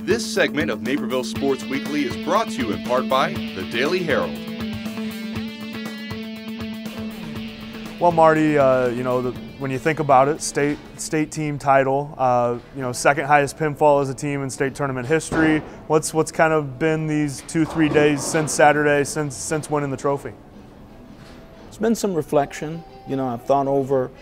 This segment of Naperville Sports Weekly is brought to you in part by the Daily Herald. Well, Marty, when you think about it, state team title, second highest pinfall as a team in state tournament history. What's kind of been these 2-3 days since Saturday, since winning the trophy? It's been some reflection. I've thought over,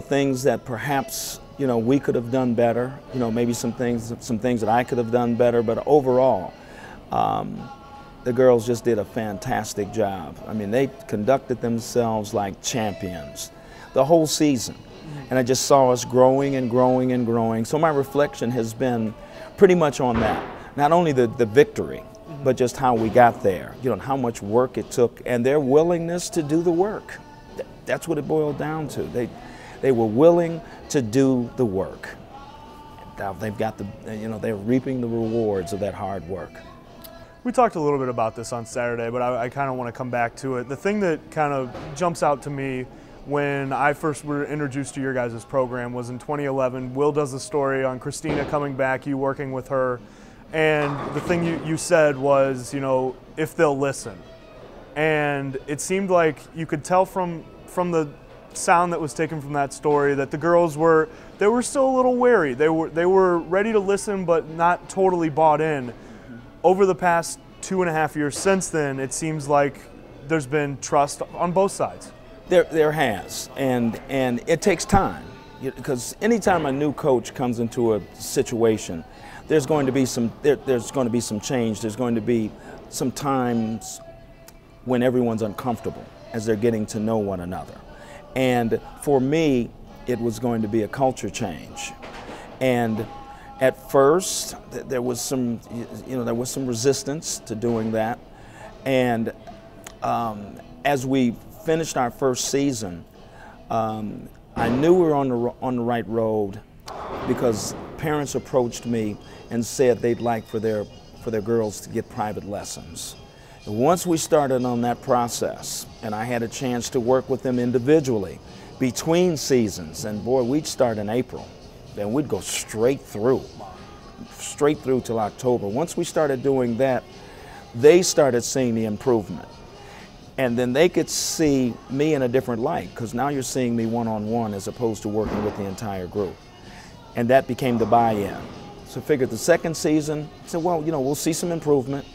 things that perhaps we could have done better. Maybe some things that I could have done better. But overall, the girls just did a fantastic job. I mean, they conducted themselves like champions the whole season. And I just saw us growing and growing and growing. So my reflection has been pretty much on that. Not only the victory, but just how we got there, how much work it took and their willingness to do the work. That's what it boiled down to. They were willing to do the work. Now they've got they're reaping the rewards of that hard work. We talked a little bit about this on Saturday, but I kind of want to come back to it. The thing that kind of jumps out to me when I first were introduced to your guys' program was in 2011. Will does the story on Christina coming back, you working with her, and the thing you said was, if they'll listen. And it seemed like you could tell from the sound that was taken from that story that the girls were still a little wary. They were ready to listen, but not totally bought in. Over the past 2.5 years since then, it seems like there's been trust on both sides. There has, and it takes time, because anytime a new coach comes into a situation, there's going to be some change. There's going to be some times when everyone's uncomfortable as they're getting to know one another. And for me, it was going to be a culture change. And at first, there was some resistance to doing that. And as we finished our first season, I knew we were on the right road, because parents approached me and said they'd like for their girls to get private lessons. And once we started on that process, and I had a chance to work with them individually between seasons, and boy, we'd start in April, then we'd go straight through till October. Once we started doing that, they started seeing the improvement. And then they could see me in a different light, because now you're seeing me one-on-one as opposed to working with the entire group. And that became the buy-in. So I figured the second season, I said, well, we'll see some improvement,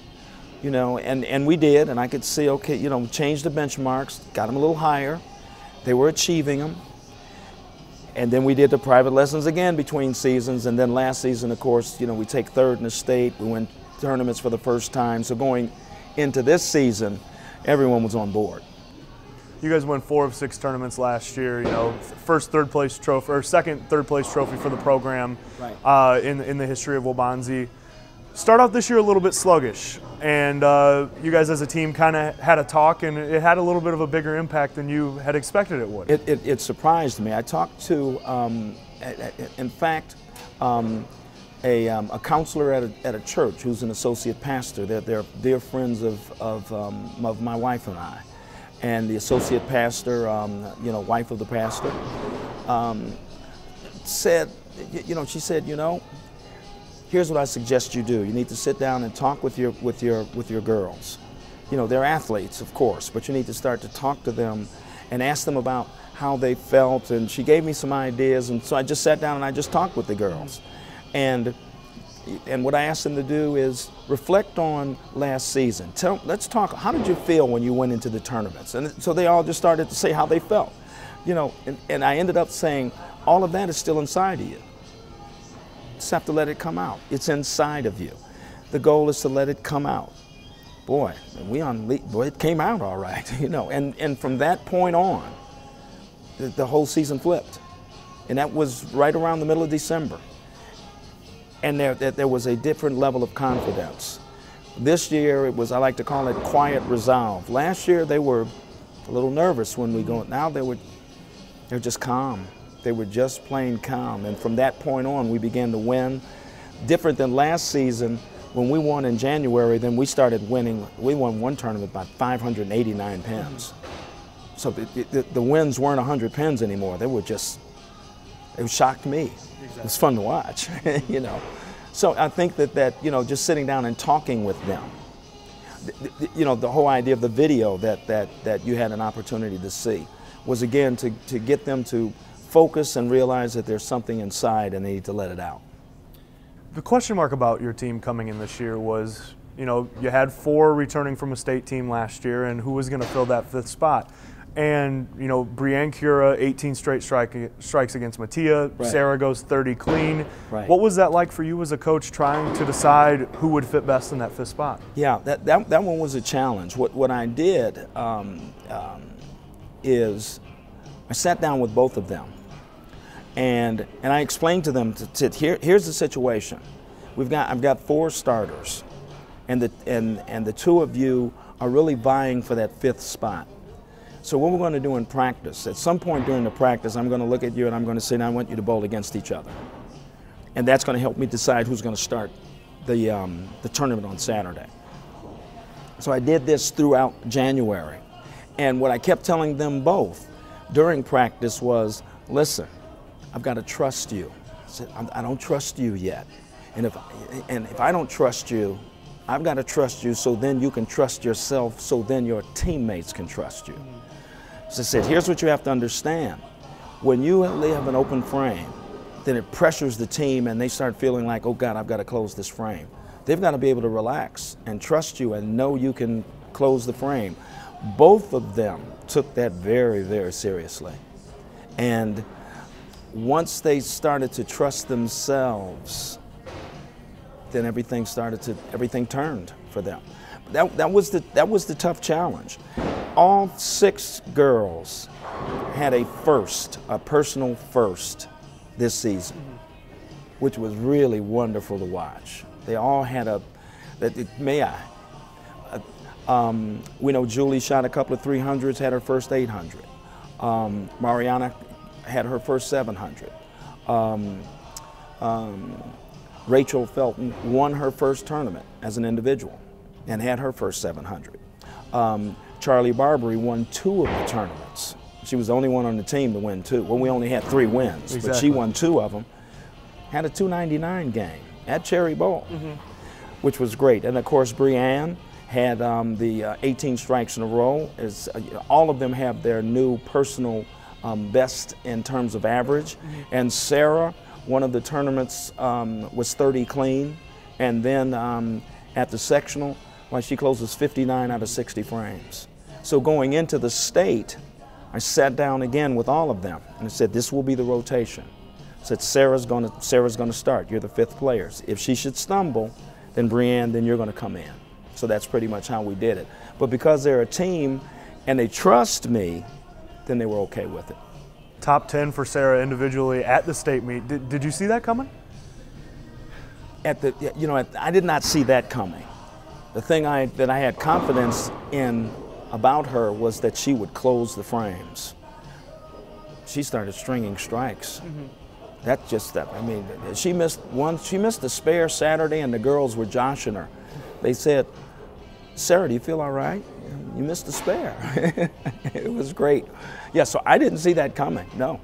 and we did, and I could see, okay, change the benchmarks, got them a little higher. They were achieving them. And then we did the private lessons again between seasons, and then last season, of course, we take third in the state, we win tournaments for the first time. So going into this season, everyone was on board. You guys won 4 of 6 tournaments last year. First third place trophy, or second third place trophy for the program, right, in the history of Waubonsie. Start out this year a little bit sluggish, and you guys as a team kind of had a talk, and it had a little bit of a bigger impact than you had expected it would. It surprised me. I talked to, in fact, a counselor at a church who's an associate pastor. They're dear friends of my wife and I. And the associate pastor, wife of the pastor, said, she said, here's what I suggest you do. You need to sit down and talk with your girls. They're athletes, of course, but you need to start to talk to them and ask them about how they felt. And she gave me some ideas, and so I just sat down and I just talked with the girls. And what I asked them to do is reflect on last season. Let's talk, how did you feel when you went into the tournaments? And so they all just started to say how they felt. And I ended up saying, all of that is still inside of you. Just have to let it come out. It's inside of you. The goal is to let it come out. Boy, it came out all right, And from that point on, the whole season flipped. And that was right around the middle of December. And there was a different level of confidence. This year, it was, I like to call it quiet resolve. Last year, they were a little nervous when we go. Now they're just calm. They were just plain calm. And from that point on, we began to win. Different than last season, when we won in January, then we started winning. We won one tournament by 589 pins. So the wins weren't 100 pins anymore. They were just, it shocked me. Exactly. It was fun to watch, So I think that just sitting down and talking with them, the whole idea of the video that you had an opportunity to see was, again, to get them to focus and realize that there's something inside and they need to let it out. The question mark about your team coming in this year was, you had 4 returning from a state team last year, and who was going to fill that 5th spot? And, Brianne Cura, 18 straight strikes against Mattia. Right. Sarah goes 30 clean. Right. What was that like for you as a coach, trying to decide who would fit best in that 5th spot? Yeah, that one was a challenge. What I did is I sat down with both of them, and I explained to them here's the situation. I've got 4 starters, and the 2 of you are really vying for that 5th spot. So what we're going to do in practice, at some point during the practice, I'm going to look at you and I'm going to say, I want you to bowl against each other. And that's going to help me decide who's going to start the tournament on Saturday. So I did this throughout January. And what I kept telling them both during practice was, listen, I've got to trust you. I said, I don't trust you yet. And if I don't trust you, I've got to trust you so then you can trust yourself, so then your teammates can trust you. So I said, here's what you have to understand. When you have an open frame, then it pressures the team and they start feeling like, oh God, I've got to close this frame. They've got to be able to relax and trust you and know you can close the frame. Both of them took that very, very seriously. And once they started to trust themselves, then everything turned for them. That was the tough challenge. All 6 girls had a personal first this season, which was really wonderful to watch. They all had we know Julie shot a couple of 300s, had her first 800. Mariana had her first 700. Rachel Felton won her first tournament as an individual and had her first 700. Charlie Barbary won 2 of the tournaments. She was the only one on the team to win 2. Well, we only had 3 wins, But she won 2 of them. Had a 299 game at Cherry Bowl, which was great. And of course, Brianne had the 18 strikes in a row. All of them have their new personal best in terms of average. And Sarah, one of the tournaments was 30 clean, and then at the sectional, she closes 59 out of 60 frames. So going into the state, I sat down again with all of them and I said, this will be the rotation. I said, Sarah's going to start. You're the 5th players. If she should stumble, then Brianne, then you're going to come in. So that's pretty much how we did it. But because they're a team and they trust me, then they were okay with it. Top 10 for Sarah individually at the state meet. Did you see that coming? I did not see that coming. The thing that I had confidence in about her was that she would close the frames. She started stringing strikes. She missed the spare Saturday and the girls were joshing her. They said, Sarah, do you feel all right? You missed the spare. It was great. Yeah, so I didn't see that coming, no.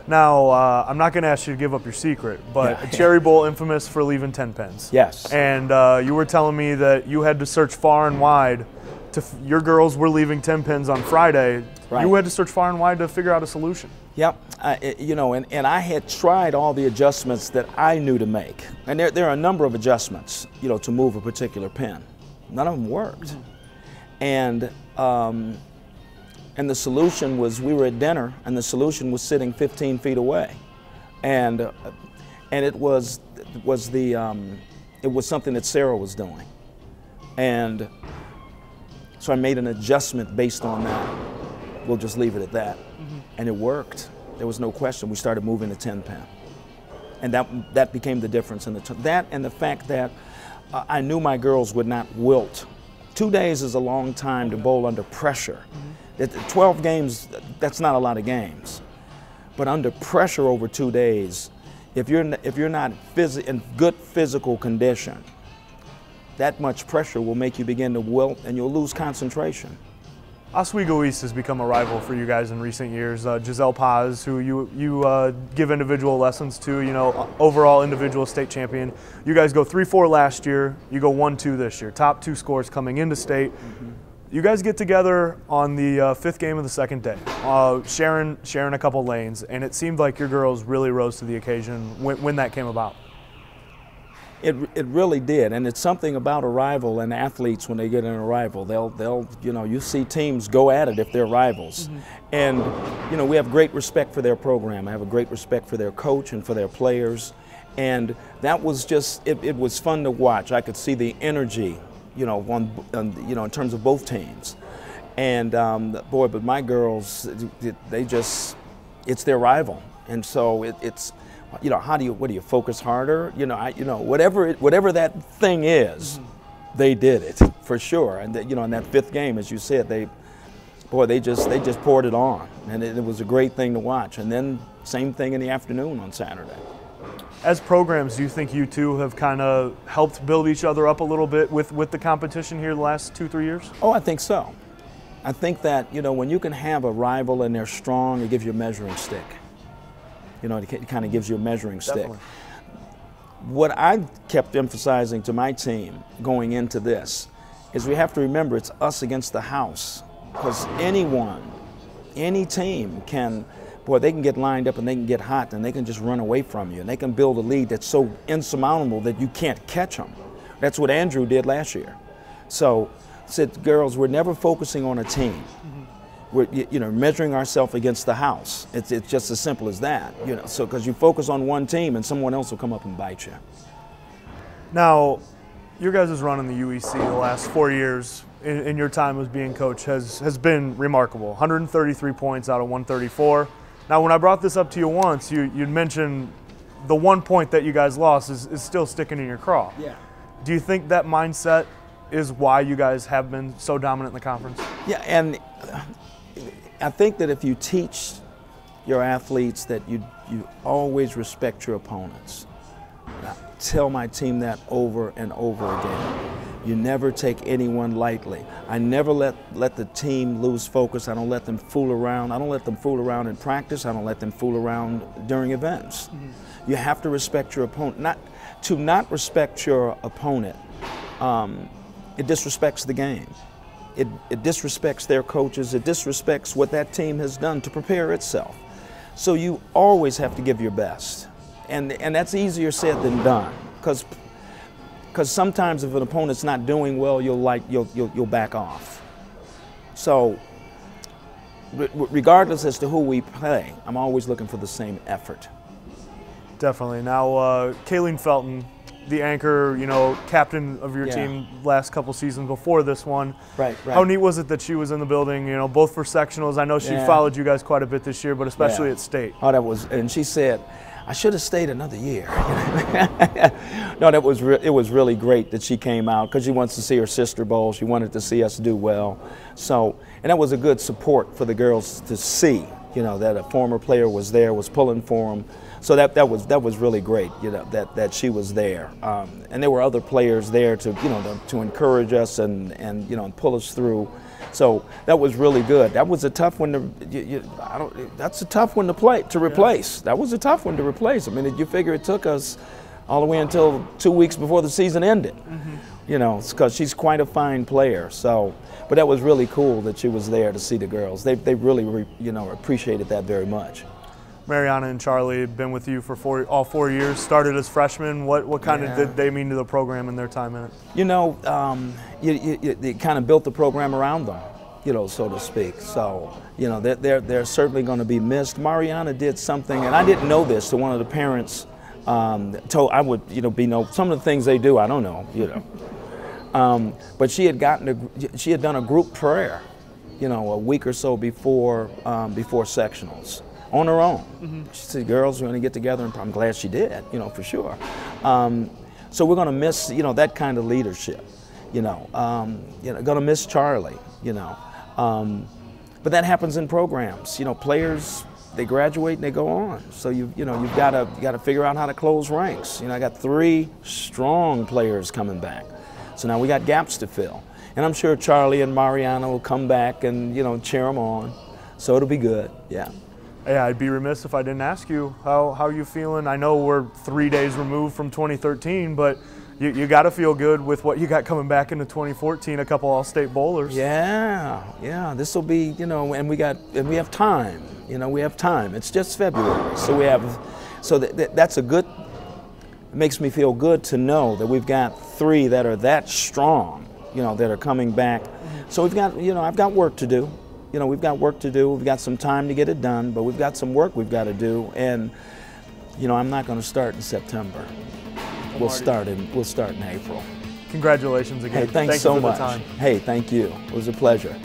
Now, I'm not going to ask you to give up your secret, but Cherry Bowl infamous for leaving 10 pins. Yes. And you were telling me that you had to search far and wide. Your girls were leaving 10 pins on Friday. Right. You had to search far and wide to figure out a solution. Yep. And I had tried all the adjustments that I knew to make. And there are a number of adjustments, to move a particular pin. None of them worked. And the solution was, we were at dinner, and the solution was sitting 15 feet away, and it was something that Sarah was doing, and so I made an adjustment based on that. We'll just leave it at that, and it worked. There was no question. We started moving the 10 pin, and that became the difference in that and the fact that I knew my girls would not wilt. 2 days is a long time to bowl under pressure. 12 games, that's not a lot of games. But under pressure over 2 days, if you're not in good physical condition, that much pressure will make you begin to wilt and you'll lose concentration. Oswego East has become a rival for you guys in recent years. Giselle Paz, who you give individual lessons to, overall individual state champion. You guys go 3-4 last year. You go 1-2 this year. Top 2 scores coming into state. Mm-hmm. You guys get together on the 5th game of the 2nd day, sharing a couple lanes, and it seemed like your girls really rose to the occasion when that came about. It really did, and it's something about a rival and athletes when they get in a rival. They'll you see teams go at it if they're rivals. Mm-hmm. And, we have great respect for their program. I have a great respect for their coach and for their players. And that was just, it was fun to watch. I could see the energy, in terms of both teams. And, boy, but my girls, it's their rival. And so it's, what do you focus harder? Whatever that thing is, mm-hmm. they did it for sure. And in that 5th game, as you said, they just poured it on, and it was a great thing to watch. And then same thing in the afternoon on Saturday. As programs, do you think you two have kind of helped build each other up a little bit with the competition here the last 2-3 years? Oh, I think so. I think that when you can have a rival and they're strong, it gives you a measuring stick. It kind of gives you a measuring stick. Definitely. What I kept emphasizing to my team going into this is we have to remember it's us against the house, because any team they can get lined up and they can get hot and they can just run away from you and they can build a lead that's so insurmountable that you can't catch them. That's what Andrew did last year. So I said, girls, we're never focusing on a team. Mm-hmm. We're measuring ourselves against the house. It's just as simple as that. So because you focus on one team and someone else will come up and bite you. Now, your guys' run in the UEC the last 4 years in your time as being coach has been remarkable. 133 points out of 134. Now, when I brought this up to you once, you'd mentioned the 1 point that you guys lost is still sticking in your craw. Yeah. Do you think that mindset is why you guys have been so dominant in the conference? Yeah, and I think that if you teach your athletes that you always respect your opponents. I tell my team that over and over again. You never take anyone lightly. I never let the team lose focus. I don't let them fool around. I don't let them fool around in practice. I don't let them fool around during events. Mm-hmm. You have to respect your opponent. Not respect your opponent, it disrespects the game. It disrespects their coaches. It disrespects what that team has done to prepare itself. So you always have to give your best. And that's easier said than done. Because sometimes if an opponent's not doing well, you'll back off. So regardless as to who we play, I'm always looking for the same effort. Definitely. Now, Kayleen Felton, the anchor, captain of your team last couple seasons before this one. Right. How neat was it that she was in the building, both for sectionals? I know she followed you guys quite a bit this year, but especially at state. Oh, and she said, I should have stayed another year. No, it was really great that she came out because she wants to see her sister bowl. She wanted to see us do well. So, and that was a good support for the girls to see, that a former player was there, was pulling for them. So that was really great, that she was there, and there were other players there to encourage us and pull us through. So that was really good. That was a tough one that's a tough one to replace. That was a tough one to replace. I mean, you figure it took us all the way until 2 weeks before the season ended. Mm-hmm. Because she's quite a fine player. So, but that was really cool that she was there to see the girls. They really appreciated that very much. Mariana and Charlie have been with you for all 4 years, started as freshmen. What kind of did they mean to the program in their time in it? You kind of built the program around them, so to speak. So, they're certainly going to be missed. Mariana did something, and I didn't know this, so one of the parents told I would, some of the things they do, I don't know, but she had done a group prayer, a week or so before sectionals. On her own. Mm-hmm. She said, girls, we're going to get together, and I'm glad she did, for sure. So we're going to miss, that kind of leadership, going to miss Charlie, But that happens in programs. Players, they graduate and they go on. So you've got to figure out how to close ranks. I got 3 strong players coming back. So now we got gaps to fill. And I'm sure Charlie and Mariana will come back and, you know, cheer them on. So it'll be good, yeah. Yeah, I'd be remiss if I didn't ask you how you feeling. I know we're 3 days removed from 2013, but you got to feel good with what you got coming back into 2014. A couple All-State bowlers. Yeah. This will be, you know, and we have time. You know, we have time. It's just February, so we have. So that's a good. It makes me feel good to know that we've got 3 that are that strong. You know, that are coming back. So we've got, you know, I've got work to do. You know, we've got work to do. We've got some time to get it done, but we've got some work we've got to do. And, you know, I'm not going to start in September. We'll start in April. Congratulations again. Hey, thanks so much. Hey, thank you. It was a pleasure.